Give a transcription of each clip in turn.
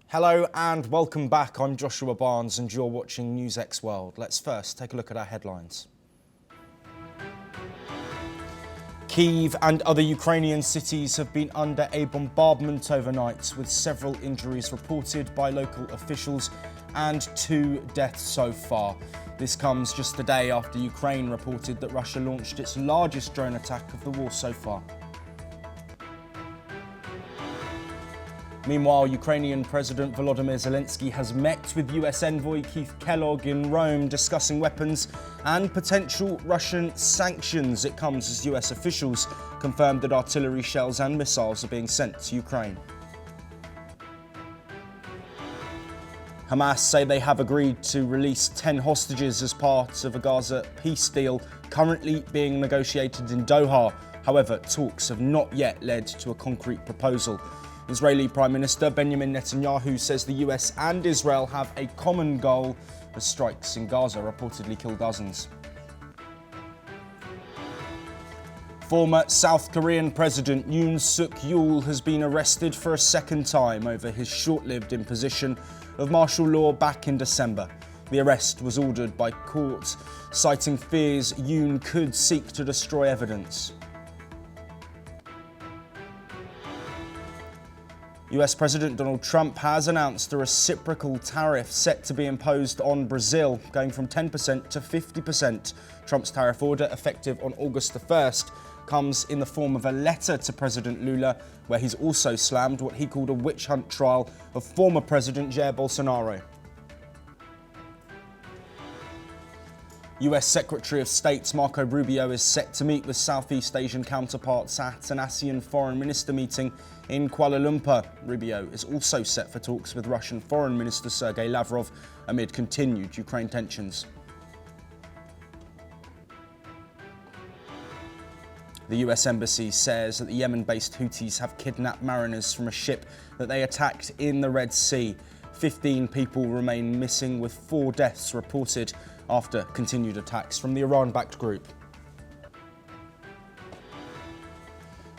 Hello and welcome back. I'm Joshua Barnes and you're watching NewsX World. Let's first take a look at our headlines. Kyiv and other Ukrainian cities have been under a bombardment overnight, with several injuries reported by local officials and 2 deaths so far. This comes just a day after Ukraine reported that Russia launched its largest drone attack of the war so far. Meanwhile, Ukrainian President Volodymyr Zelensky has met with US envoy Keith Kellogg in Rome discussing weapons and potential Russian sanctions. It comes as US officials confirmed that artillery shells and missiles are being sent to Ukraine. Hamas say they have agreed to release 10 hostages as part of a Gaza peace deal currently being negotiated in Doha. However, talks have not yet led to a concrete proposal. Israeli Prime Minister Benjamin Netanyahu says the US and Israel have a common goal as strikes in Gaza reportedly kill dozens. Former South Korean President Yoon Suk-yeol has been arrested for a second time over his short-lived imposition of martial law back in December. The arrest was ordered by court, citing fears Yoon could seek to destroy evidence. US President Donald Trump has announced a reciprocal tariff set to be imposed on Brazil, going from 10% to 50%. Trump's tariff order, effective on August the 1st, comes in the form of a letter to President Lula, where he's also slammed what he called a witch hunt trial of former President Jair Bolsonaro. US Secretary of State Marco Rubio is set to meet with Southeast Asian counterparts at an ASEAN Foreign Minister meeting in Kuala Lumpur. Rubio is also set for talks with Russian Foreign Minister Sergei Lavrov amid continued Ukraine tensions. The US Embassy says that the Yemen-based Houthis have kidnapped mariners from a ship that they attacked in the Red Sea. 15 people remain missing, with 4 deaths reported after continued attacks from the Iran-backed group.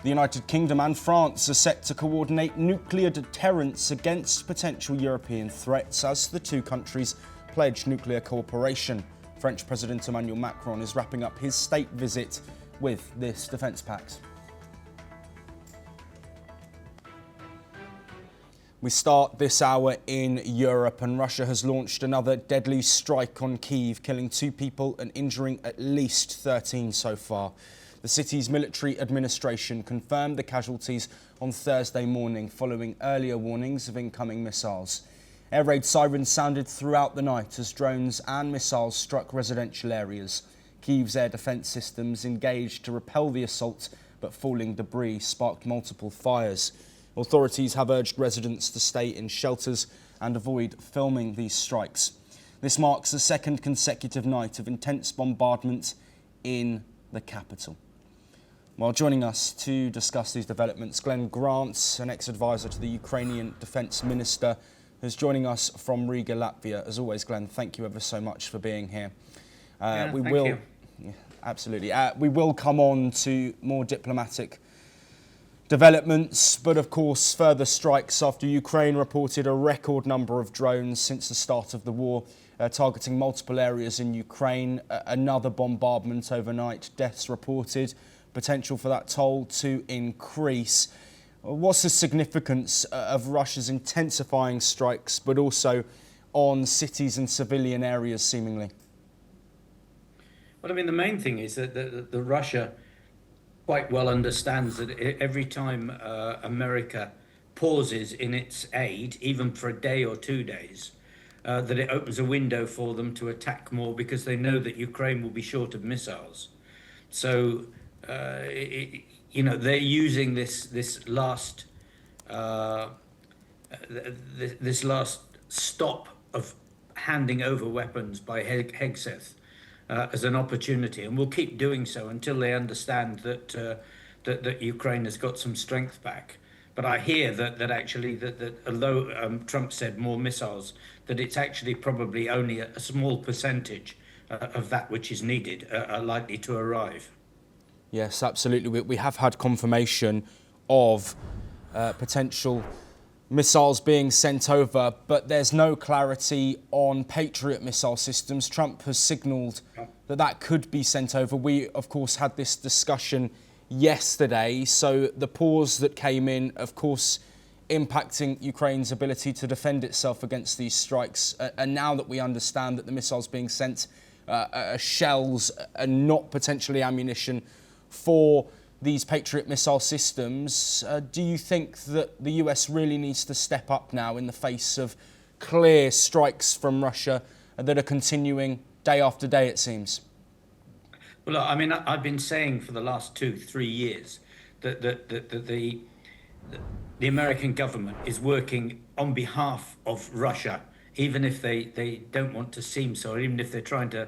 The United Kingdom and France are set to coordinate nuclear deterrence against potential European threats as the 2 countries pledge nuclear cooperation. French President Emmanuel Macron is wrapping up his state visit with this defence pact. We start this hour in Europe, and Russia has launched another deadly strike on Kyiv, killing 2 people and injuring at least 13 so far. The city's military administration confirmed the casualties on Thursday morning following earlier warnings of incoming missiles. Air raid sirens sounded throughout the night as drones and missiles struck residential areas. Kyiv's air defence systems engaged to repel the assault, but falling debris sparked multiple fires. Authorities have urged residents to stay in shelters and avoid filming these strikes. This marks the 2nd consecutive night of intense bombardment in the capital. While joining us to discuss these developments, Glenn Grant, an ex-advisor to the Ukrainian Defence Minister, who's joining us from Riga, Latvia. As always, Glenn, thank you ever so much for being here. Thank you. Yeah, absolutely. We will come on to more diplomatic developments, but of course further strikes after Ukraine reported a record number of drones since the start of the war, targeting multiple areas in Ukraine. Another bombardment overnight, deaths reported, potential for that toll to increase. What's the significance of Russia's intensifying strikes, but also on cities and civilian areas seemingly? Well, I mean, the main thing is that the Russia quite well understands that every time America pauses in its aid, even for a day or 2 days, that it opens a window for them to attack more, because they know that Ukraine will be short of missiles. So, they're using this last stop of handing over weapons by Hegseth as an opportunity, and will keep doing so until they understand that Ukraine has got some strength back. But I hear that actually although Trump said more missiles, that it's actually probably only a small percentage of that which is needed are likely to arrive. Yes, absolutely. We have had confirmation of potential missiles being sent over, but there's no clarity on Patriot missile systems. Trump has signalled that that could be sent over. We, of course, had this discussion yesterday, so the pause that came in, of course, impacting Ukraine's ability to defend itself against these strikes. And now that we understand that the missiles being sent are shells and not potentially ammunition for these Patriot missile systems, do you think that the US really needs to step up now in the face of clear strikes from Russia that are continuing day after day, it seems? Well, I mean, I've been saying for the last 2, 3 years that the American government is working on behalf of Russia, even if they don't want to seem so, or even if they're trying to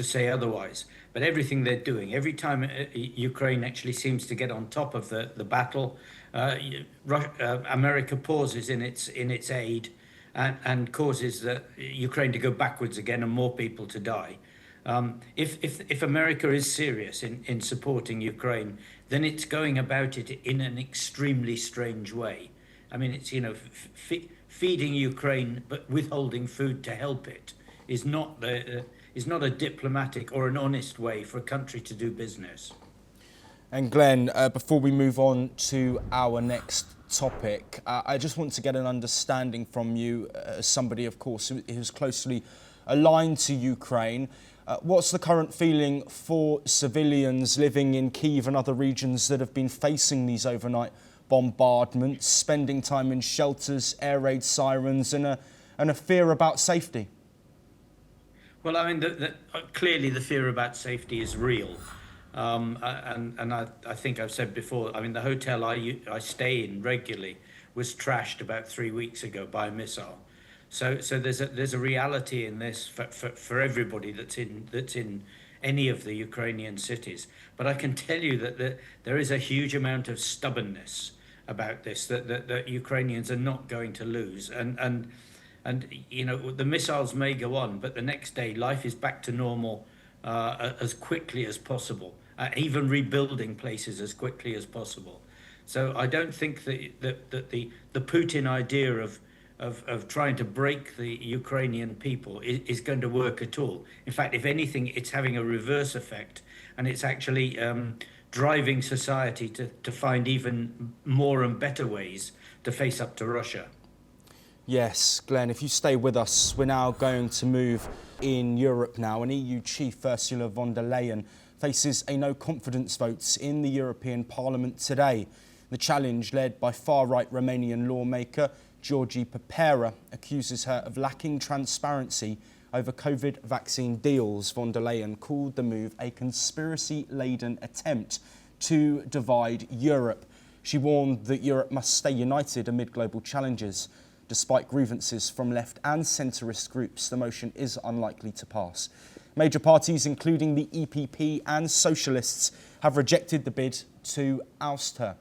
say otherwise. But everything they're doing, every time Ukraine actually seems to get on top of the battle, America pauses in its aid and causes Ukraine to go backwards again and more people to die. If America is serious in supporting Ukraine, then it's going about it in an extremely strange way. I mean, it's, feeding Ukraine but withholding food to help it is not a diplomatic or an honest way for a country to do business. And Glenn, before we move on to our next topic, I just want to get an understanding from you, as somebody, of course, who's closely aligned to Ukraine. What's the current feeling for civilians living in Kyiv and other regions that have been facing these overnight bombardments, spending time in shelters, air raid sirens, and a fear about safety? Well, I mean, clearly the fear about safety is real. And I think I've said before, I mean, the hotel I stay in regularly was trashed about 3 weeks ago by a missile. So there's a reality in this for everybody that's in any of the Ukrainian cities. But I can tell you that there is a huge amount of stubbornness about this that Ukrainians are not going to lose. And the missiles may go on, but the next day life is back to normal as quickly as possible, even rebuilding places as quickly as possible. So I don't think that the Putin idea of trying to break the Ukrainian people is going to work at all. In fact, if anything, it's having a reverse effect, and it's actually driving society to find even more and better ways to face up to Russia. Yes, Glenn, if you stay with us, we're now going to move in Europe now. And EU Chief Ursula von der Leyen faces a no-confidence vote in the European Parliament today. The challenge, led by far-right Romanian lawmaker Georgi Popera, accuses her of lacking transparency over COVID vaccine deals. Von der Leyen called the move a conspiracy-laden attempt to divide Europe. She warned that Europe must stay united amid global challenges. Despite grievances from left and centrist groups, the motion is unlikely to pass. Major parties, including the EPP and Socialists, have rejected the bid to oust her.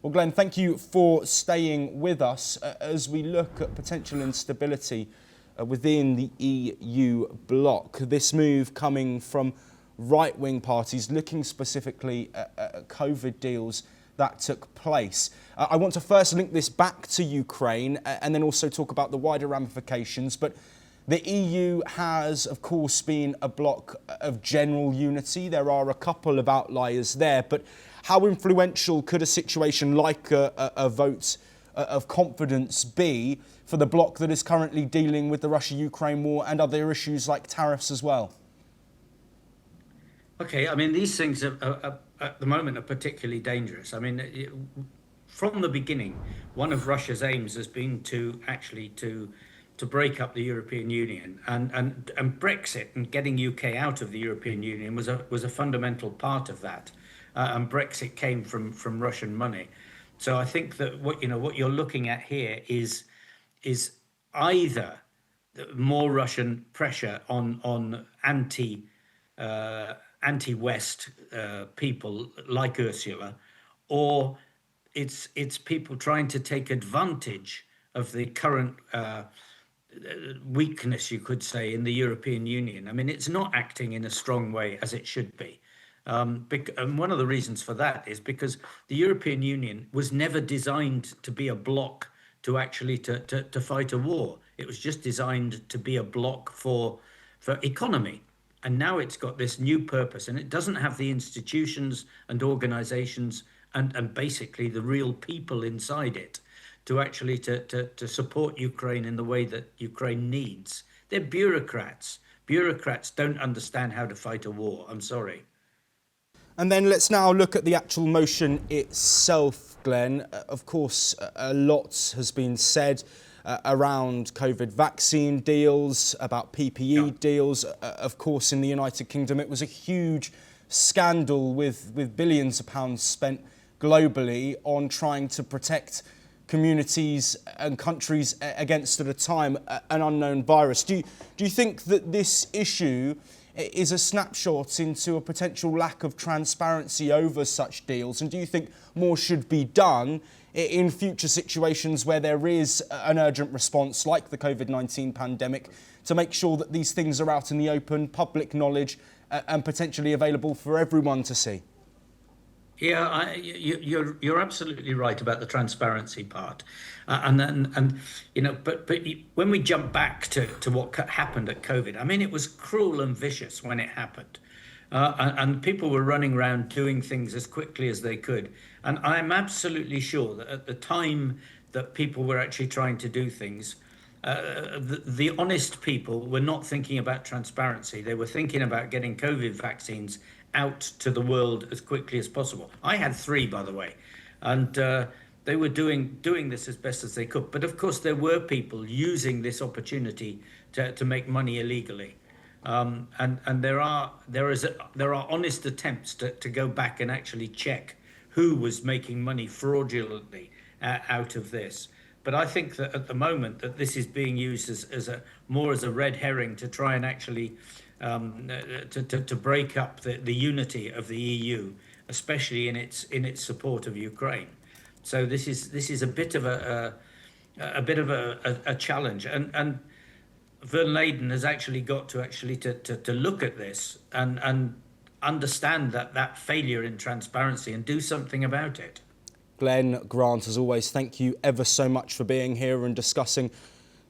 Well, Glenn, thank you for staying with us as we look at potential instability within the EU bloc. This move coming from right-wing parties looking specifically at COVID deals that took place. I want to first link this back to Ukraine and then also talk about the wider ramifications. But the EU has, of course, been a bloc of general unity. There are a couple of outliers there. But how influential could a situation like a vote of confidence be for the bloc that is currently dealing with the Russia-Ukraine war and other issues like tariffs as well? Okay, I mean, these things at the moment are particularly dangerous. I mean, from the beginning, one of Russia's aims has been to break up the European Union, and Brexit and getting UK out of the European Union was a fundamental part of that. And Brexit came from Russian money. So I think that what you're looking at here is either more Russian pressure on anti-West people like Ursula, or it's people trying to take advantage of the current weakness, you could say, in the European Union. I mean, it's not acting in a strong way as it should be. And one of the reasons for that is because the European Union was never designed to be a bloc to actually to fight a war. It was just designed to be a bloc for economy. And now it's got this new purpose, and it doesn't have the institutions and organizations and basically the real people inside it to actually to support Ukraine in the way that Ukraine needs. They're bureaucrats. Bureaucrats don't understand how to fight a war. I'm sorry. And then let's now look at the actual motion itself, Glenn. Of course, a lot has been said around COVID vaccine deals, about PPE deals. Of course, in the United Kingdom, it was a huge scandal with billions of pounds spent globally on trying to protect communities and countries against, at a time, an unknown virus. Do you think that this issue is a snapshot into a potential lack of transparency over such deals? And do you think more should be done in future situations where there is an urgent response like the COVID-19 pandemic to make sure that these things are out in the open, public knowledge, and potentially available for everyone to see? Yeah, you're absolutely right about the transparency part, and you know, but when we jump back to what happened at COVID, I mean, it was cruel and vicious when it happened, and people were running around doing things as quickly as they could, and I'm absolutely sure that at the time that people were actually trying to do things, the honest people were not thinking about transparency. They were thinking about getting COVID vaccines out to the world as quickly as possible. I had 3, by the way, and they were doing this as best as they could. But of course, there were people using this opportunity to make money illegally, and there are honest attempts to go back and actually check who was making money fraudulently out of this. But I think that at the moment that this is being used as a red herring to try and actually to break up the unity of the EU, especially in its support of Ukraine. So this is a bit of a challenge, and Van Leyden has actually got to look at this and understand that failure in transparency and do something about it. Glenn Grant, as always, thank you ever so much for being here and discussing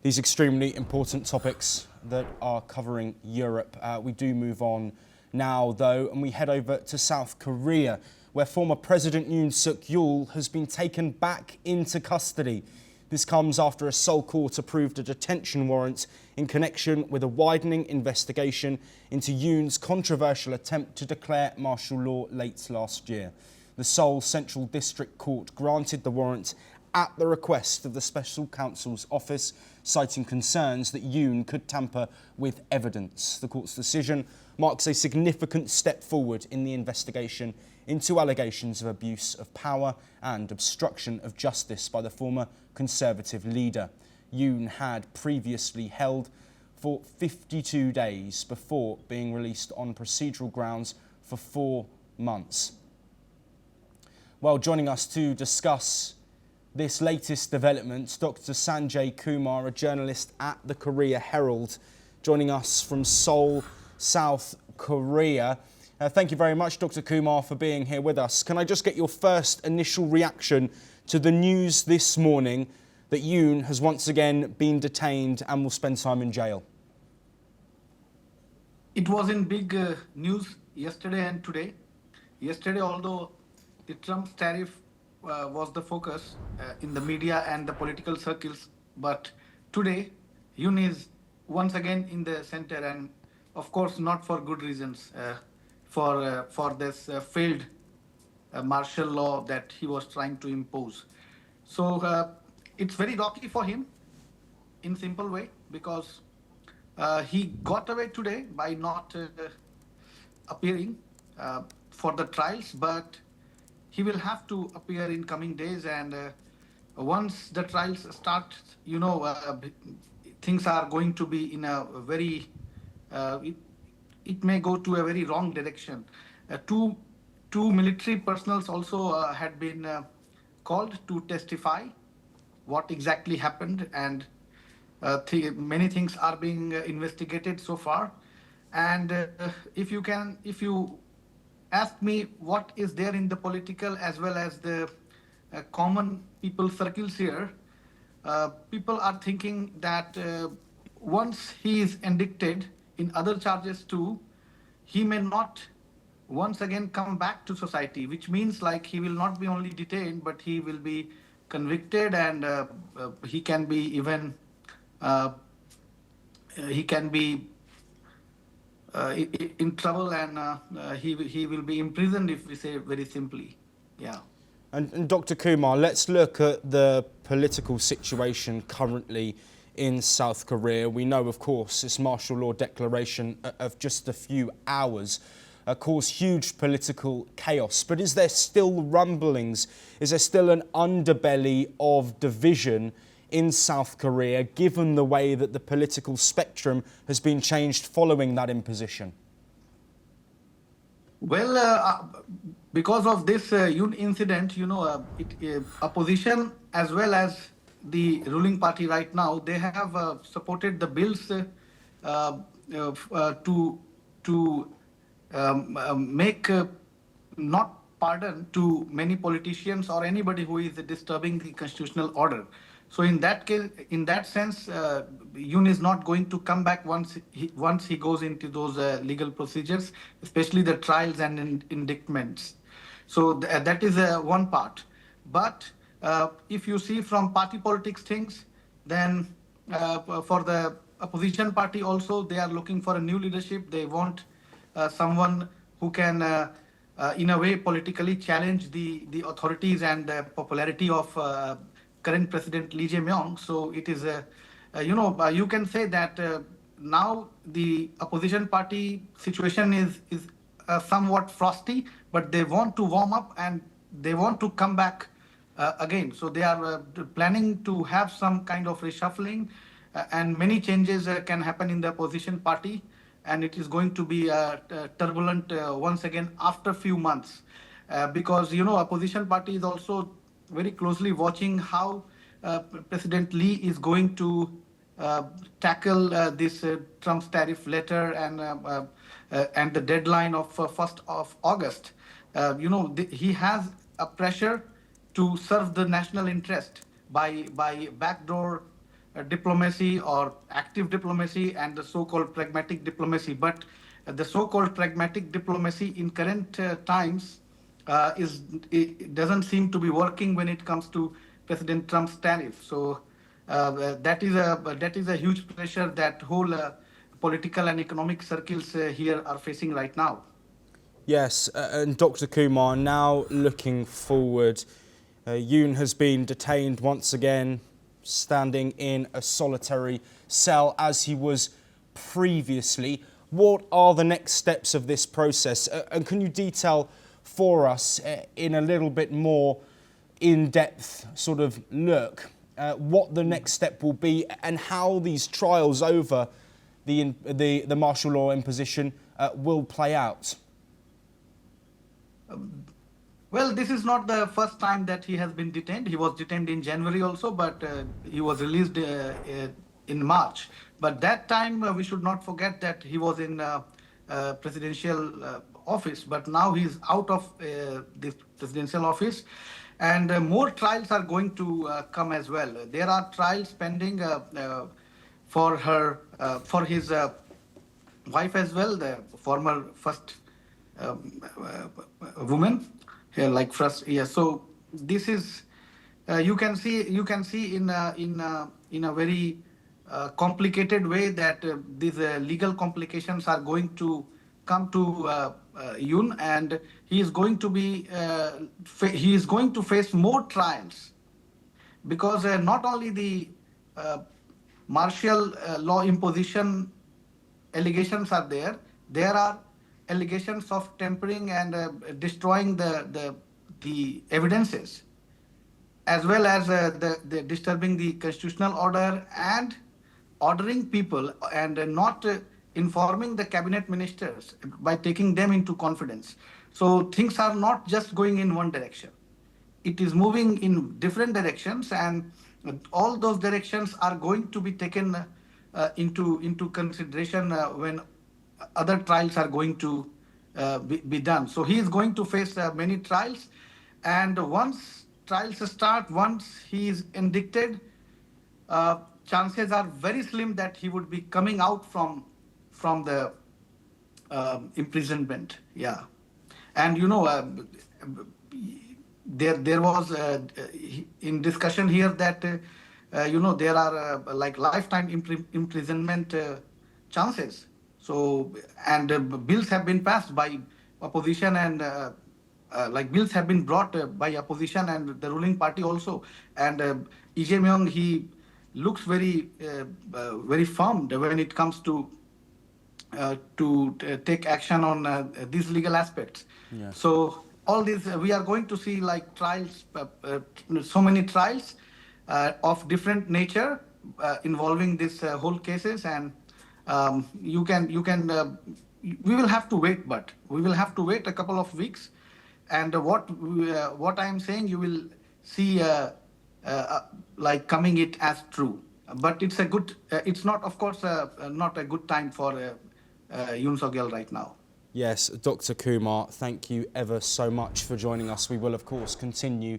these extremely important topics that are covering Europe. We do move on now, though, and we head over to South Korea, where former President Yoon Suk-yeol has been taken back into custody. This comes after a Seoul court approved a detention warrant in connection with a widening investigation into Yoon's controversial attempt to declare martial law late last year. The Seoul Central District Court granted the warrant at the request of the Special Counsel's office, citing concerns that Yoon could tamper with evidence. The court's decision marks a significant step forward in the investigation into allegations of abuse of power and obstruction of justice by the former Conservative leader. Yoon had previously held for 52 days before being released on procedural grounds for 4 months. Well, joining us to discuss this latest development, Dr. Sanjay Kumar, a journalist at the Korea Herald, joining us from Seoul, South Korea. Thank you very much, Dr. Kumar, for being here with us. Can I just get your first initial reaction to the news this morning that Yoon has once again been detained and will spend time in jail? It was in big news yesterday and today. Yesterday, although the Trump tariff was the focus in the media and the political circles, but today Yoon is once again in the center, and of course not for good reasons, for this failed martial law that he was trying to impose. So it's very rocky for him in simple way, because he got away today by not appearing for the trials, but he will have to appear in coming days, and once the trials start, you know, things are going to be in a very, it may go to a very wrong direction. Two military personals also had been called to testify what exactly happened, and many things are being investigated so far. And if you asked me what is there in the political as well as the common people circles here, people are thinking that once he is indicted in other charges too, he may not once again come back to society, which means like he will not be only detained, but he will be convicted, and he can be even uh, he can be in trouble, and he will be imprisoned, if we say very simply. Yeah. And Dr. Kumar, let's look at the political situation currently in South Korea. We know, of course, this martial law declaration of just a few hours caused huge political chaos. But is there still rumblings? Is there still an underbelly of division in South Korea, given the way that the political spectrum has been changed following that imposition? Well, because of this incident, opposition as well as the ruling party right now, they have supported the bills to make not pardon to many politicians or anybody who is disturbing the constitutional order. So in that case, in that sense, Yoon is not going to come back once he goes into those legal procedures, especially the trials and indictments. So that is one part. But if you see from party politics things, then for the opposition party also, they are looking for a new leadership. They want someone who can, in a way, politically challenge the authorities and the popularity of current President Lee Jae-myung. So it is, you can say that now the opposition party situation is somewhat frosty, but they want to warm up and they want to come back again. So they are planning to have some kind of reshuffling, and many changes can happen in the opposition party, and it is going to be turbulent once again after few months, because opposition party is also very closely watching how President Lee is going to tackle this Trump's tariff letter and the deadline of 1st of August. He has a pressure to serve the national interest by backdoor diplomacy or active diplomacy and the so-called pragmatic diplomacy. But the so-called pragmatic diplomacy in current times it doesn't seem to be working when it comes to President Trump's tariff. So that is a huge pressure that whole political and economic circles here are facing right now. Yes, and Dr. Kumar, now looking forward, Yoon has been detained once again, standing in a solitary cell as he was previously. What are the next steps of this process? And can you detail for us in a little bit more in-depth sort of look what the next step will be and how these trials over the martial law imposition will play out? Well, this is not the first time that he has been detained. He was detained in January also, but he was released in March. But that time, we should not forget that he was in presidential office, but now he's out of this presidential office. And more trials are going to come as well. There are trials pending for his wife as well, the former first woman, like first. Yeah. So this is you can see in a very complicated way that these legal complications are going to come to Yoon, and he is going to face more trials, because not only the martial law imposition allegations are there. There are allegations of tampering and destroying the evidences, as well as the disturbing the constitutional order and ordering people and not informing the cabinet ministers by taking them into confidence. So things are not just going in one direction. It is moving in different directions, and all those directions are going to be taken into consideration when other trials are going to be done. So he is going to face many trials, and once trials start, once he is indicted, chances are very slim that he would be coming out from the imprisonment. Yeah, and there was in discussion here that there are like lifetime imprisonment chances. So and bills have been passed by opposition and like bills have been brought by opposition and the ruling party also. And Lee Jae-myung, he looks very firm when it comes to take action on these legal aspects. Yes. So all these we are going to see like trials, so many trials of different nature involving this whole cases, and we will have to wait, but we will have to wait a couple of weeks, and what I am saying you will see like coming it as true. But it's a good, it's not, of course, not a good time for Yoon Suk-yeol right now. Yes, Dr. Kumar, thank you ever so much for joining us. We will, of course, continue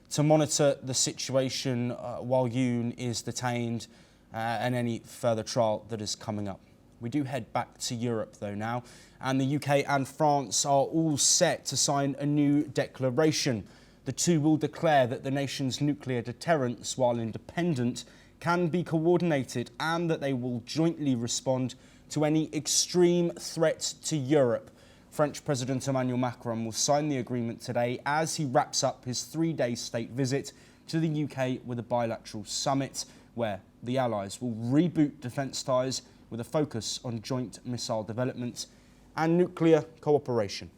to monitor the situation while Yoon is detained and any further trial that is coming up. We do head back to Europe, though, now, and the UK and France are all set to sign a new declaration. The two will declare that the nation's nuclear deterrents, while independent, can be coordinated and that they will jointly respond to any extreme threat to Europe. French President Emmanuel Macron will sign the agreement today as he wraps up his three-day state visit to the UK with a bilateral summit where the allies will reboot defence ties with a focus on joint missile development and nuclear cooperation.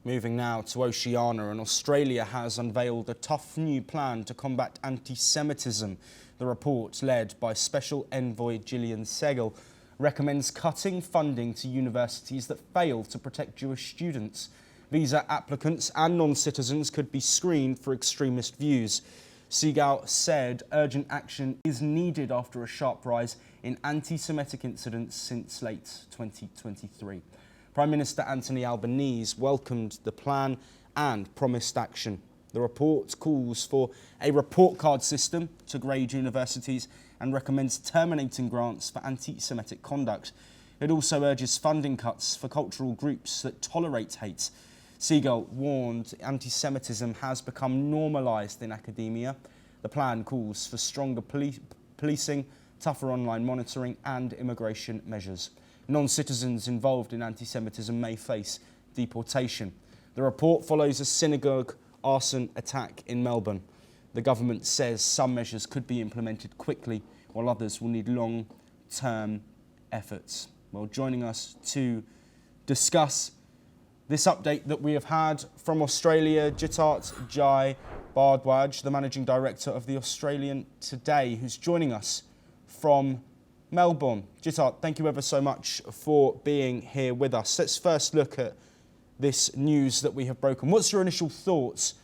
Moving now to Oceania, and Australia has unveiled a tough new plan to combat anti-Semitism. The report, led by Special Envoy Gillian Segal, recommends cutting funding to universities that fail to protect Jewish students. Visa applicants and non-citizens could be screened for extremist views. Segal said urgent action is needed after a sharp rise in anti-Semitic incidents since late 2023. Prime Minister Anthony Albanese welcomed the plan and promised action. The report calls for a report card system to grade universities and recommends terminating grants for anti-Semitic conduct. It also urges funding cuts for cultural groups that tolerate hate. Segal warned anti-Semitism has become normalised in academia. The plan calls for stronger policing, tougher online monitoring and immigration measures. Non-citizens involved in anti-Semitism may face deportation. The report follows a synagogue arson attack in Melbourne. The government says some measures could be implemented quickly, while others will need long-term efforts. Well, joining us to discuss this update that we have had from Australia, Jitat Jai Bardwaj, the Managing Director of the Australian Today, who's joining us from Melbourne. Jitat, thank you ever so much for being here with us. Let's first look at this news that we have broken. What's your initial thoughts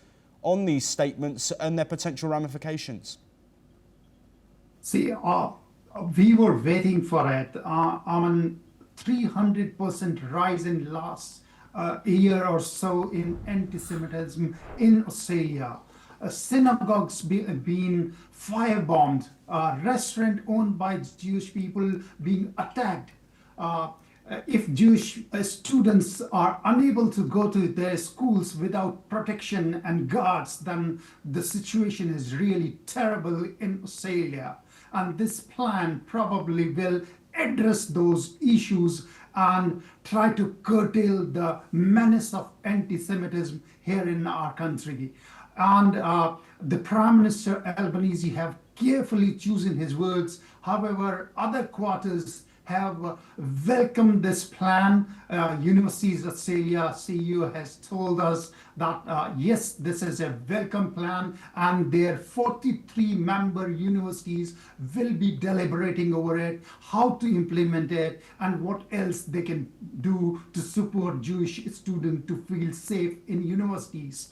on these statements and their potential ramifications? See, we were waiting for it. 300% rise in last year or so in anti-Semitism in Australia. Synagogues being firebombed, restaurant owned by Jewish people being attacked. If Jewish students are unable to go to their schools without protection and guards, then the situation is really terrible in Australia. And this plan probably will address those issues and try to curtail the menace of anti-Semitism here in our country. And the Prime Minister Albanese have carefully chosen his words. However, other quarters have welcomed this plan. Universities Australia CEO has told us that yes, this is a welcome plan, and their 43 member universities will be deliberating over it, how to implement it, and what else they can do to support Jewish students to feel safe in universities.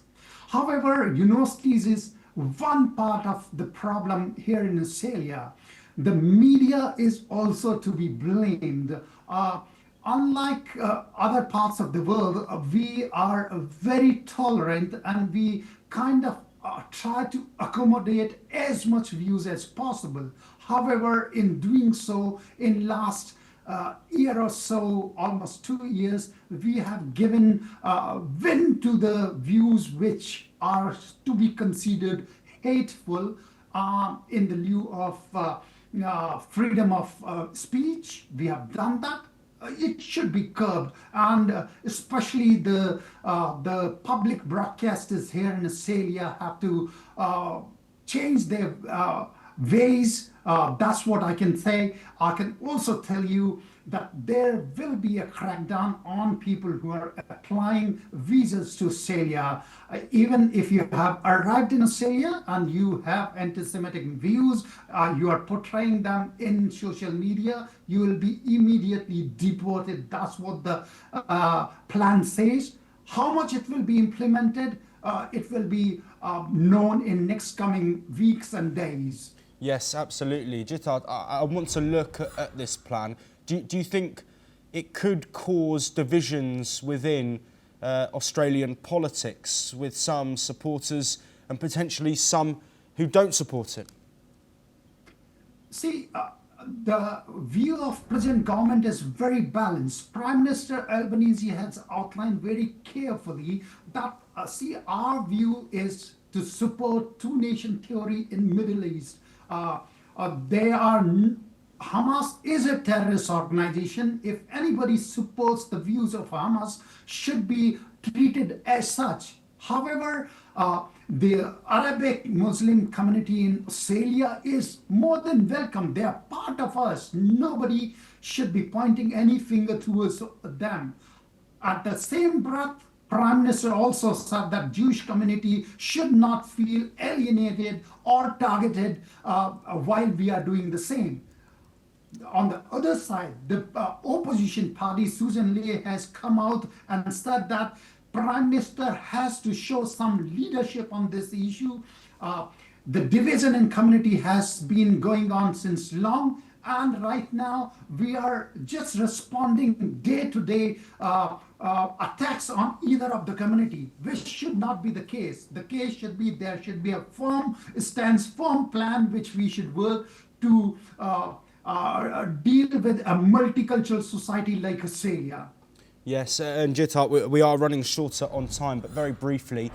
However, universities is one part of the problem here in Australia. the media is also to be blamed. Unlike other parts of the world, we are very tolerant and we kind of try to accommodate as much views as possible. However, in doing so, in last year or so, almost 2 years, we have given vent to the views which are to be considered hateful in the lieu of freedom of speech. We have done that. It should be curbed, and especially the public broadcasters here in Australia have to change their ways. That's what I can say. I can also tell you that there will be a crackdown on people who are applying visas to Australia. Even if you have arrived in Australia and you have anti-Semitic views, you are portraying them in social media, you will be immediately deported. That's what the plan says. How much it will be implemented, it will be known in next coming weeks and days. Yes, absolutely. Jitard, I want to look at this plan. Do you think it could cause divisions within Australian politics with some supporters and potentially some who don't support it? See, the view of present government is very balanced. Prime Minister Albanese has outlined very carefully that, our view is to support two-nation theory in Middle East. Hamas is a terrorist organization. If anybody supports the views of Hamas, should be treated as such. However, the Arabic Muslim community in Australia is more than welcome. They are part of us. Nobody should be pointing any finger towards them. At the same breath, Prime Minister also said that Jewish community should not feel alienated or targeted while we are doing the same. On the other side, the opposition party, Susan Ley, has come out and said that Prime Minister has to show some leadership on this issue. The division in community has been going on since long, and right now we are just responding day to day attacks on either of the community, which should not be the case. The case should be there should be a firm plan which we should work to deal with a multicultural society like Australia. Yes, and Jitard, we are running shorter on time, but very briefly,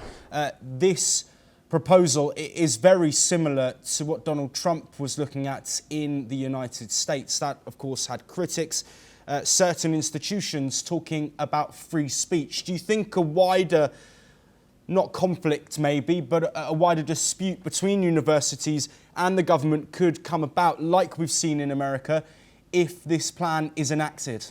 this proposal is very similar to what Donald Trump was looking at in the United States. That, of course, had critics, certain institutions talking about free speech. Do you think a wider, not conflict maybe, but a wider dispute between universities and the government could come about, like we've seen in America, if this plan is enacted?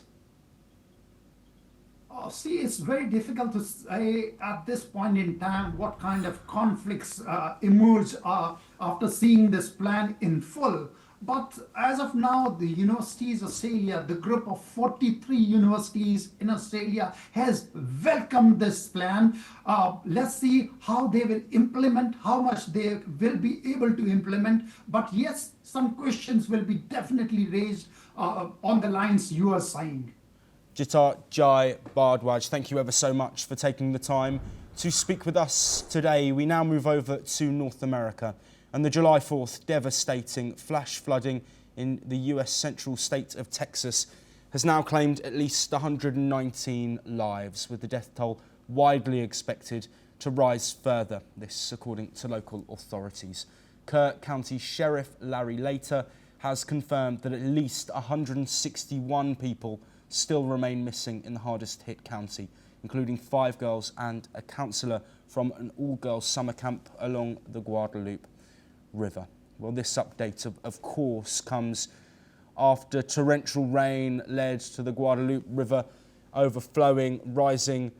See, it's very difficult to say at this point in time what kind of conflicts emerge after seeing this plan in full. But as of now, the Universities Australia, the group of 43 universities in Australia, has welcomed this plan. Let's see how they will implement, how much they will be able to implement. But yes, some questions will be definitely raised on the lines you are saying. Jitard Jai Bardwaj, thank you ever so much for taking the time to speak with us today. We now move over to North America, and the July 4th devastating flash flooding in the US central state of Texas has now claimed at least 119 lives, with the death toll widely expected to rise further, this according to local authorities. Kirk County Sheriff Larry Later has confirmed that at least 161 people still remain missing in the hardest hit county, including 5 girls and a counsellor from an all-girls summer camp along the Guadalupe River. Well, this update, of course, comes after torrential rain led to the Guadalupe River overflowing, rising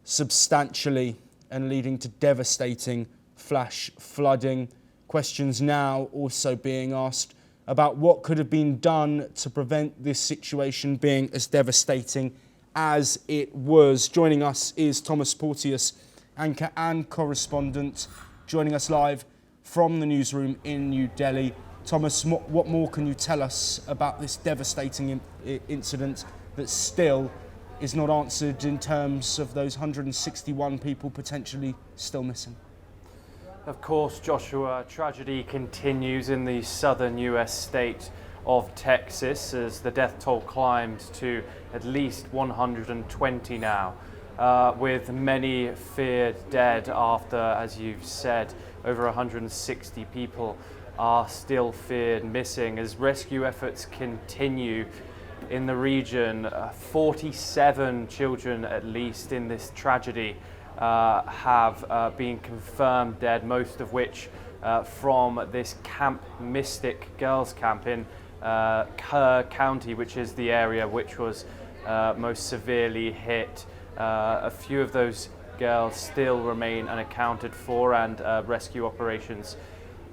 substantially and leading to devastating flash flooding. Questions now also being asked about what could have been done to prevent this situation being as devastating as it was. Joining us is Thomas Porteous, anchor and correspondent, joining us live from the newsroom in New Delhi. Thomas, what more can you tell us about this devastating incident that still is not answered in terms of those 161 people potentially still missing? Of course, Joshua, tragedy continues in the southern US state of Texas as the death toll climbed to at least 120 now, with many feared dead after, as you've said, over 160 people are still feared missing as rescue efforts continue in the region. 47 children, at least in this tragedy, have been confirmed dead, most of which from this Camp Mystic girls camp in Kerr County, which is the area which was most severely hit. A few of those girls still remain unaccounted for, and rescue operations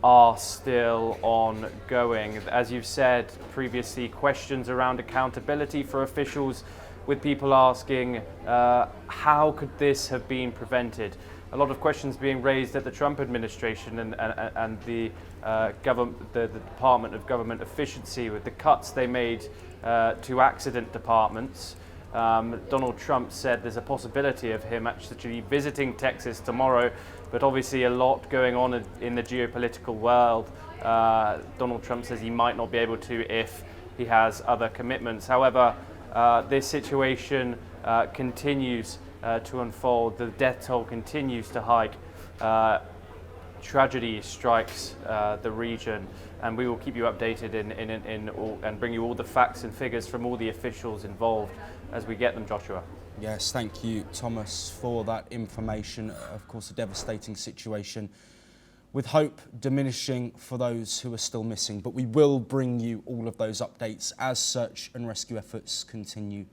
are still ongoing. As you've said previously, questions around accountability for officials, with people asking how could this have been prevented? A lot of questions being raised at the Trump administration and the Department of Government Efficiency with the cuts they made to accident departments. Donald Trump said there's a possibility of him actually visiting Texas tomorrow, but obviously a lot going on in the geopolitical world. Donald Trump says he might not be able to if he has other commitments. However, this situation continues to unfold. The death toll continues to hike. Tragedy strikes the region, and we will keep you updated and bring you all the facts and figures from all the officials involved as we get them, Joshua. Yes, thank you, Thomas, for that information. Of course, a devastating situation with hope diminishing for those who are still missing. But we will bring you all of those updates as search and rescue efforts continue.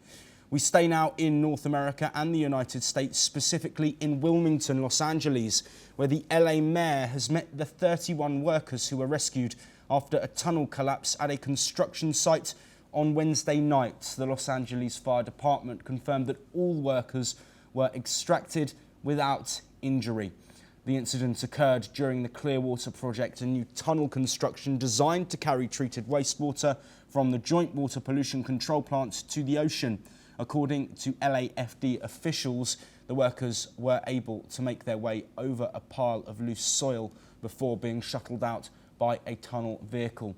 We stay now in North America and the United States, specifically in Wilmington, Los Angeles, where the LA mayor has met the 31 workers who were rescued after a tunnel collapse at a construction site on Wednesday night. The Los Angeles Fire Department confirmed that all workers were extracted without injury. The incident occurred during the Clearwater Project, a new tunnel construction designed to carry treated wastewater from the Joint Water Pollution Control Plant to the ocean. According to LAFD officials, the workers were able to make their way over a pile of loose soil before being shuttled out by a tunnel vehicle.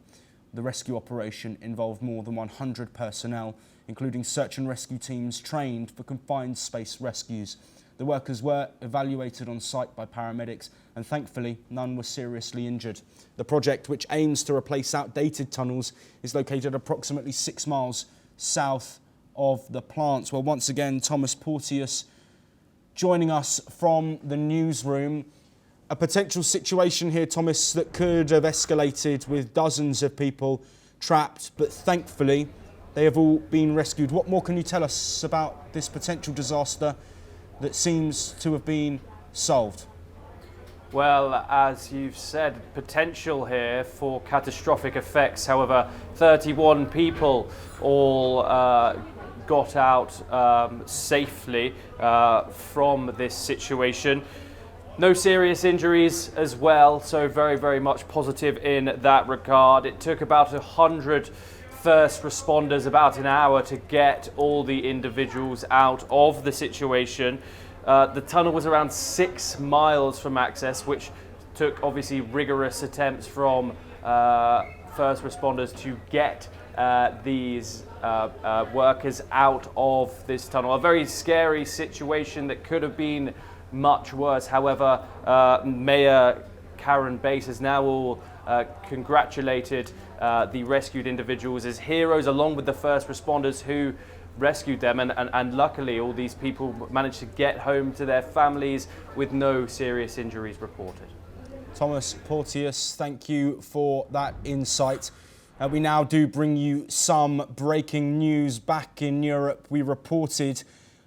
The rescue operation involved more than 100 personnel, including search and rescue teams trained for confined space rescues. The workers were evaluated on site by paramedics, and thankfully none were seriously injured. The project, which aims to replace outdated tunnels, is located approximately 6 miles south of the plant. Well, once again, Thomas Porteous joining us from the newsroom. A potential situation here, Thomas, that could have escalated with dozens of people trapped, but thankfully they have all been rescued. What more can you tell us about this potential disaster that seems to have been solved? Well, as you've said, potential here for catastrophic effects. However, 31 people all got out safely from this situation. No serious injuries as well, so very, very much positive in that regard. It took about 100 first responders about an hour to get all the individuals out of the situation. The tunnel was around 6 miles from access, which took obviously rigorous attempts from first responders to get these workers out of this tunnel. A very scary situation that could have been much worse. However, Mayor Karen Bass has now all congratulated the rescued individuals as heroes, along with the first responders who rescued them, and luckily all these people managed to get home to their families with no serious injuries reported. Thomas Porteous, thank you for that insight. We now do bring you some breaking news back in Europe. We reported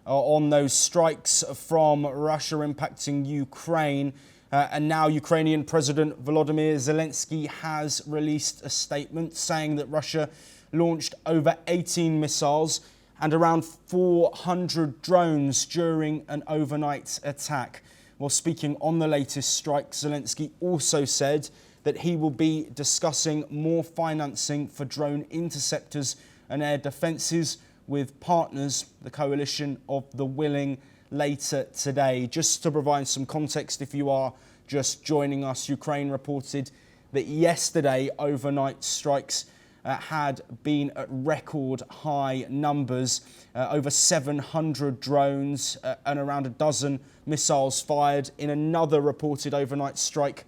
on those strikes from Russia impacting Ukraine. And now Ukrainian President Volodymyr Zelensky has released a statement saying that Russia launched over 18 missiles and around 400 drones during an overnight attack. While speaking on the latest strike, Zelensky also said that he will be discussing more financing for drone interceptors and air defences with partners, the Coalition of the Willing, later today. Just to provide some context, if you are just joining us, Ukraine reported that yesterday overnight strikes had been at record high numbers, over 700 drones and around a dozen missiles fired in another reported overnight strike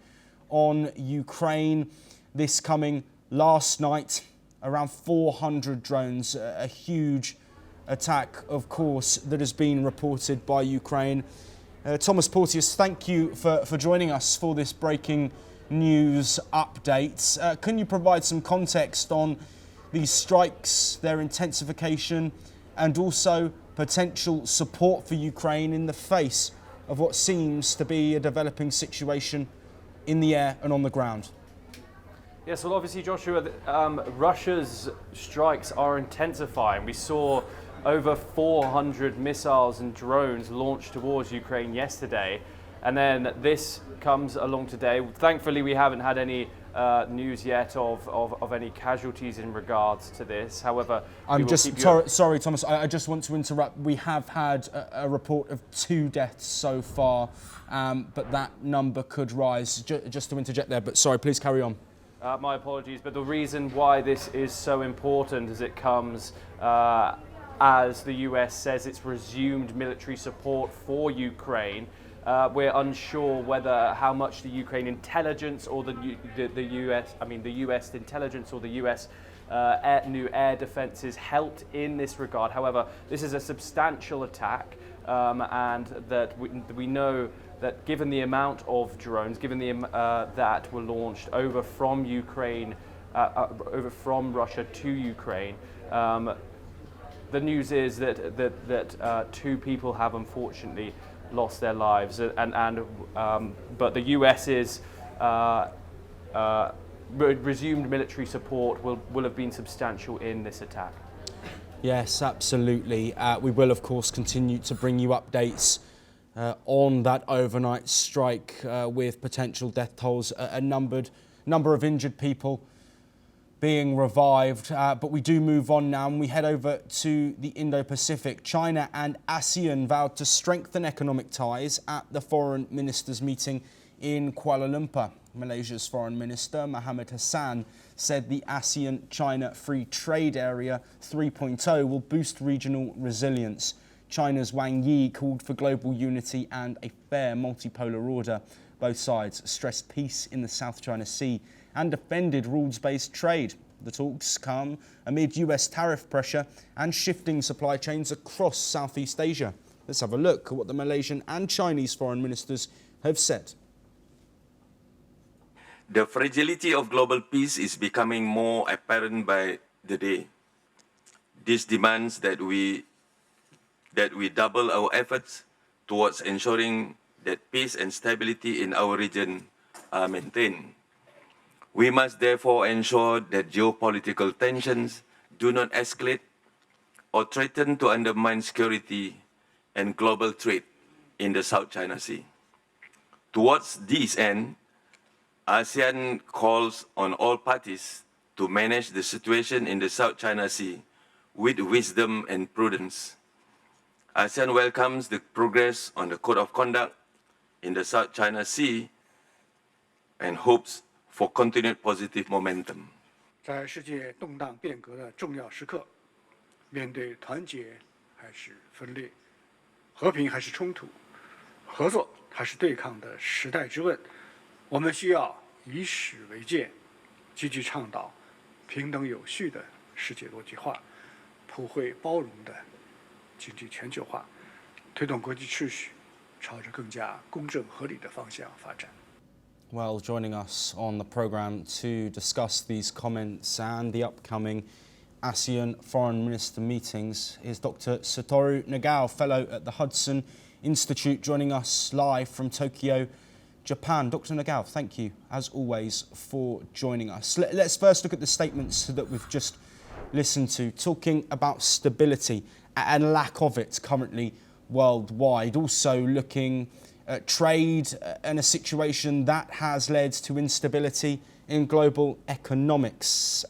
on Ukraine. This coming last night, around 400 drones, a huge attack, of course, that has been reported by Ukraine. Thomas Porteous, thank you for joining us for this breaking news update. Can you provide some context on these strikes, their intensification, and also potential support for Ukraine in the face of what seems to be a developing situation in the air and on the ground? Yes, well, obviously, Joshua, Russia's strikes are intensifying. We saw over 400 missiles and drones launched towards Ukraine yesterday, and then this comes along today. Thankfully, we haven't had any news yet of any casualties in regards to this. However, I'm just sorry, Thomas. I just want to interrupt. We have had a report of 2 deaths so far, but that number could rise. Just to interject there, but sorry, please carry on. My apologies, but the reason why this is so important is it comes as the US says it's resumed military support for Ukraine. We're unsure whether how much the Ukraine intelligence or the US intelligence or the US new air defences helped in this regard. However, this is a substantial attack, and that we know that given the amount of drones, given the that were launched over from Ukraine, over from Russia to Ukraine, the news is that 2 people have unfortunately lost their lives, but the US's resumed military support will have been substantial in this attack. Yes, absolutely. We will, of course, continue to bring you updates on that overnight strike with potential death tolls, a number of injured people being revived. But we do move on now and we head over to the Indo-Pacific. China and ASEAN vowed to strengthen economic ties at the foreign ministers' meeting in Kuala Lumpur. Malaysia's Foreign Minister Mohammed Hassan said the ASEAN-China Free Trade Area 3.0 will boost regional resilience. China's Wang Yi called for global unity and a fair multipolar order. Both sides stressed peace in the South China Sea and defended rules-based trade. The talks come amid US tariff pressure and shifting supply chains across Southeast Asia. Let's have a look at what the Malaysian and Chinese foreign ministers have said. The fragility of global peace is becoming more apparent by the day. This demands that we double our efforts towards ensuring that peace and stability in our region are maintained. We must therefore ensure that geopolitical tensions do not escalate or threaten to undermine security and global trade in the South China Sea. Towards this end, ASEAN calls on all parties to manage the situation in the South China Sea with wisdom and prudence. ASEAN welcomes the progress on the Code of Conduct in the South China Sea and hopes for continued positive momentum. 在世界动荡变革的重要时刻，面对团结还是分裂，和平还是冲突，合作还是对抗的时代之问，我们需要以史为鉴，积极倡导平等有序的世界逻辑化、普惠包容的经济全球化，推动国际秩序朝着更加公正合理的方向发展。 Well, joining us on the programme to discuss these comments and the upcoming ASEAN Foreign Minister meetings is Dr. Satoru Nagao, Fellow at the Hudson Institute, joining us live from Tokyo, Japan. Dr. Nagao, thank you, as always, for joining us. Let's first look at the statements that we've just listened to, talking about stability and lack of it currently worldwide. Also looking trade and a situation that has led to instability in global economics.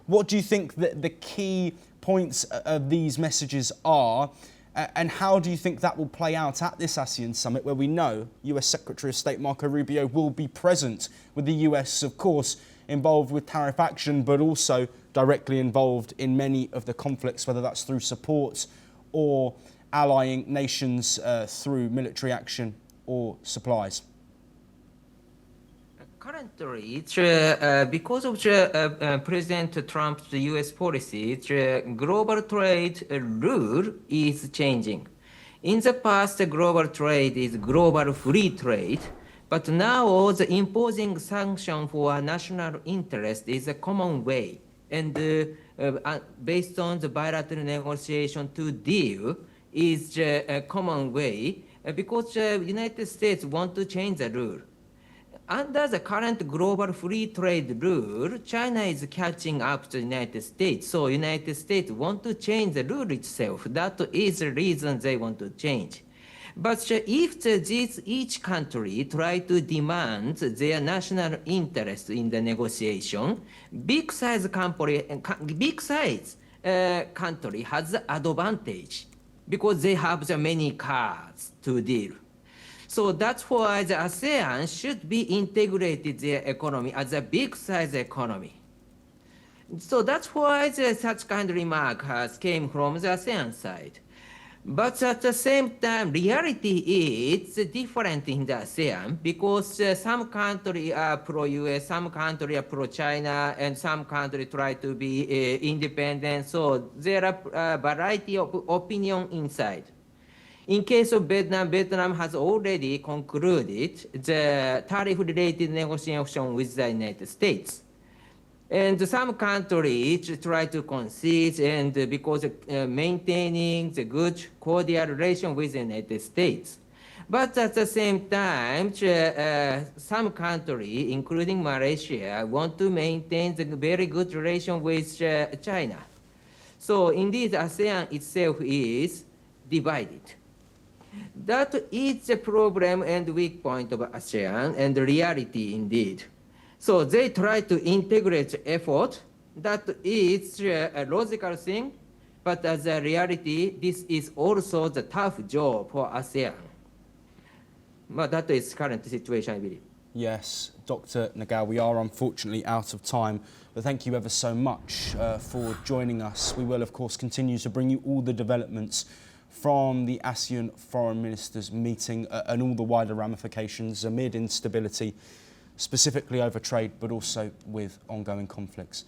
What do you think that the key points of these messages are, and how do you think that will play out at this ASEAN summit, where we know US Secretary of State Marco Rubio will be present, with the US, of course, involved with tariff action, but also directly involved in many of the conflicts, whether that's through support or allying nations through military action or supplies? Currently, because of President Trump's U.S. policy, global trade rule is changing. In the past, global trade is global free trade, but now the imposing sanction for national interest is a common way. And based on the bilateral negotiation to deal is a common way, because the United States want to change the rule. Under the current global free trade rule, China is catching up to the United States. So United States want to change the rule itself. That is the reason they want to change. But if each country try to demand their national interest in the negotiation, big size country has the advantage because they have the many cards to deal. So that's why the ASEAN should be integrated their economy as a big size economy. So that's why such kind of remark has came from the ASEAN side. But at the same time, reality is different in the ASEAN because some countries are pro-US, some countries are pro-China, and some countries try to be independent. So there are a variety of opinions inside. In case of Vietnam, Vietnam has already concluded the tariff-related negotiation with the United States. And some countries try to concede, and because maintaining the good cordial relation with the United States. But at the same time, some countries, including Malaysia, want to maintain the very good relation with China. So indeed, ASEAN itself is divided. That is the problem and weak point of ASEAN and the reality indeed. So they try to integrate effort. That is a logical thing, but as a reality, this is also the tough job for ASEAN. But that is current situation, I believe. Yes, Dr. Nagao, we are unfortunately out of time, but thank you ever so much for joining us. We will, of course, continue to bring you all the developments from the ASEAN Foreign Ministers meeting and all the wider ramifications amid instability, specifically over trade, but also with ongoing conflicts.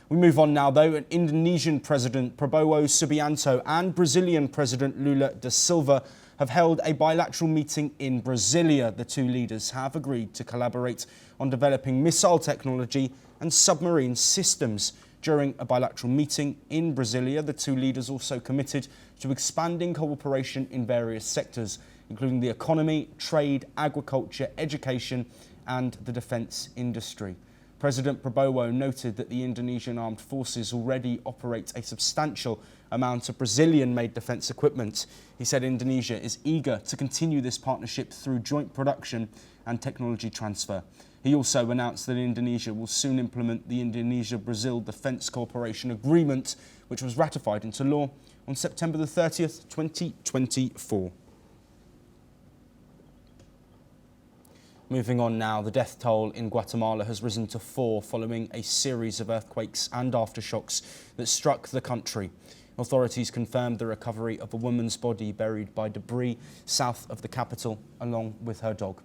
We move on now, though, and Indonesian President Prabowo Subianto and Brazilian President Lula da Silva have held a bilateral meeting in Brasilia. The two leaders have agreed to collaborate on developing missile technology and submarine systems. During a bilateral meeting in Brasilia, the two leaders also committed to expanding cooperation in various sectors, including the economy, trade, agriculture, education, and the defence industry. President Prabowo noted that the Indonesian armed forces already operate a substantial amount of Brazilian-made defence equipment. He said Indonesia is eager to continue this partnership through joint production and technology transfer. He also announced that Indonesia will soon implement the Indonesia-Brazil Defence Cooperation Agreement, which was ratified into law on September the 30th, 2024. Moving on now, the death toll in Guatemala has risen to 4 following a series of earthquakes and aftershocks that struck the country. Authorities confirmed the recovery of a woman's body buried by debris south of the capital, along with her dog.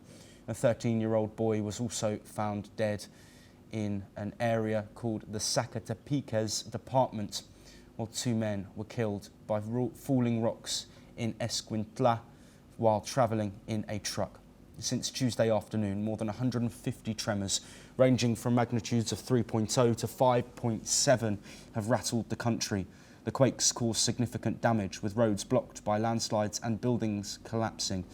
A 13-year-old boy was also found dead in an area called the Zacatepeques department, while 2 men were killed by falling rocks in Escuintla while travelling in a truck. Since Tuesday afternoon, more than 150 tremors, ranging from magnitudes of 3.0 to 5.7, have rattled the country. The quakes caused significant damage, with roads blocked by landslides and buildings collapsing.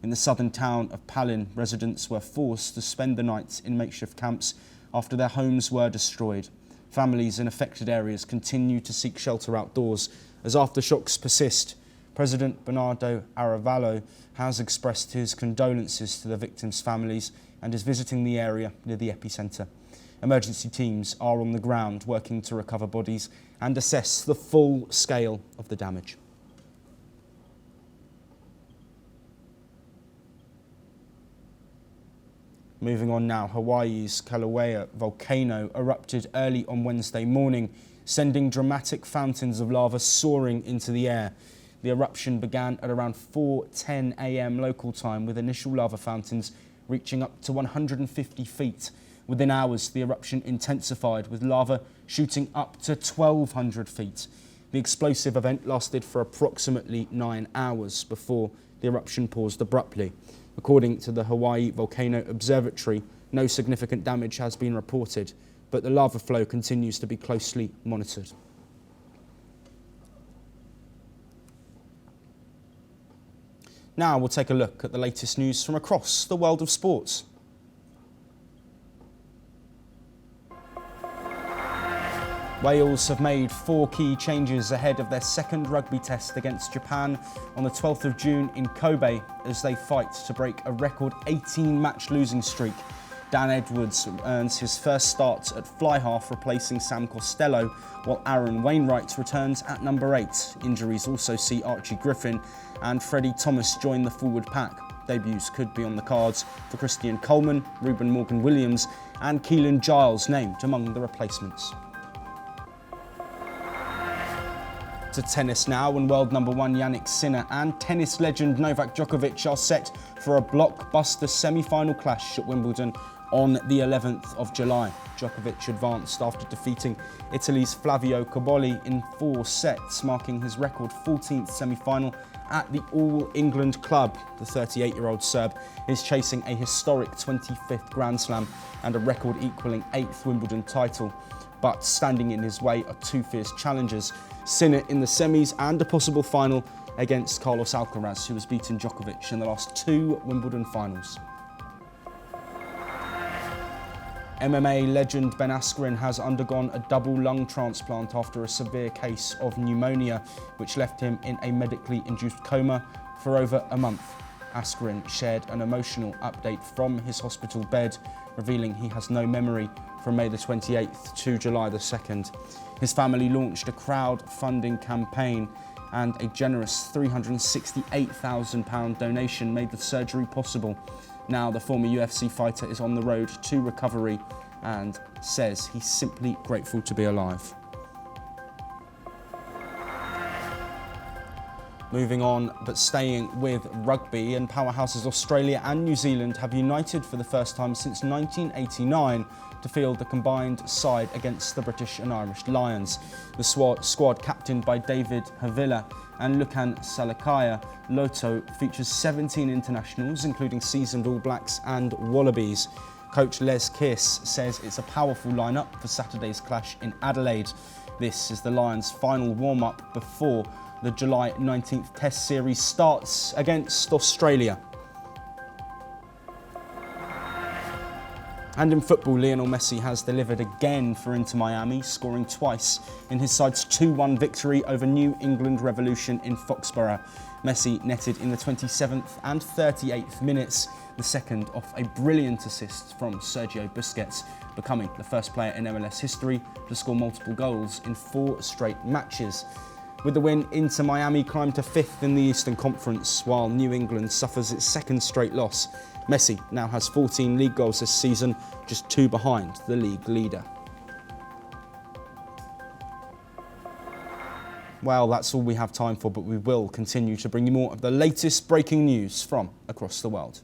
In the southern town of Palin, residents were forced to spend the night in makeshift camps after their homes were destroyed. Families in affected areas continue to seek shelter outdoors as aftershocks persist. President Bernardo Arevalo has expressed his condolences to the victims' families and is visiting the area near the epicentre. Emergency teams are on the ground working to recover bodies and assess the full scale of the damage. Moving on now, Hawaii's Kilauea volcano erupted early on Wednesday morning, sending dramatic fountains of lava soaring into the air. The eruption began at around 4:10 a.m. local time, with initial lava fountains reaching up to 150 feet. Within hours, the eruption intensified, with lava shooting up to 1,200 feet. The explosive event lasted for approximately 9 hours before the eruption paused abruptly. According to the Hawaii Volcano Observatory, no significant damage has been reported, but the lava flow continues to be closely monitored. Now we'll take a look at the latest news from across the world of sports. Wales have made 4 key changes ahead of their second rugby test against Japan on the 12th of June in Kobe as they fight to break a record 18-match losing streak. Dan Edwards earns his first start at fly half, replacing Sam Costello, while Aaron Wainwright returns at number 8. Injuries also see Archie Griffin and Freddie Thomas join the forward pack. Debuts could be on the cards for Christian Coleman, Ruben Morgan-Williams and Keelan Giles named among the replacements. To tennis now, and world number 1 Jannik Sinner and tennis legend Novak Djokovic are set for a blockbuster semi-final clash at Wimbledon on the 11th of July. Djokovic advanced after defeating Italy's Flavio Cobolli in 4 sets, marking his record 14th semi-final at the All England club. The 38-year-old Serb is chasing a historic 25th Grand Slam and a record equalling 8th Wimbledon title. But standing in his way are 2 fierce challengers, Sinner in the semis and a possible final against Carlos Alcaraz, who has beaten Djokovic in the last 2 Wimbledon finals. MMA legend Ben Askren has undergone a double lung transplant after a severe case of pneumonia, which left him in a medically induced coma for over a month. Askren shared an emotional update from his hospital bed, revealing he has no memory from May the 28th to July the 2nd. His family launched a crowdfunding campaign, and a generous £368,000 donation made the surgery possible. Now the former UFC fighter is on the road to recovery and says he's simply grateful to be alive. Moving on, but staying with rugby, and powerhouses Australia and New Zealand have united for the first time since 1989 to field the combined side against the British and Irish Lions. The squad captained by David Havila and Lukan Salakaya Loto features 17 internationals, including seasoned All Blacks and Wallabies. Coach Les Kiss says it's a powerful lineup for Saturday's clash in Adelaide. This is the Lions' final warm-up before the July 19th Test series starts against Australia. And in football, Lionel Messi has delivered again for Inter Miami, scoring twice in his side's 2-1 victory over New England Revolution in Foxborough. Messi netted in the 27th and 38th minutes, the second off a brilliant assist from Sergio Busquets, becoming the first player in MLS history to score multiple goals in 4 straight matches. With the win, Inter Miami climbed to 5th in the Eastern Conference, while New England suffers its 2nd straight loss. Messi now has 14 league goals this season, just 2 behind the league leader. Well, that's all we have time for, but we will continue to bring you more of the latest breaking news from across the world.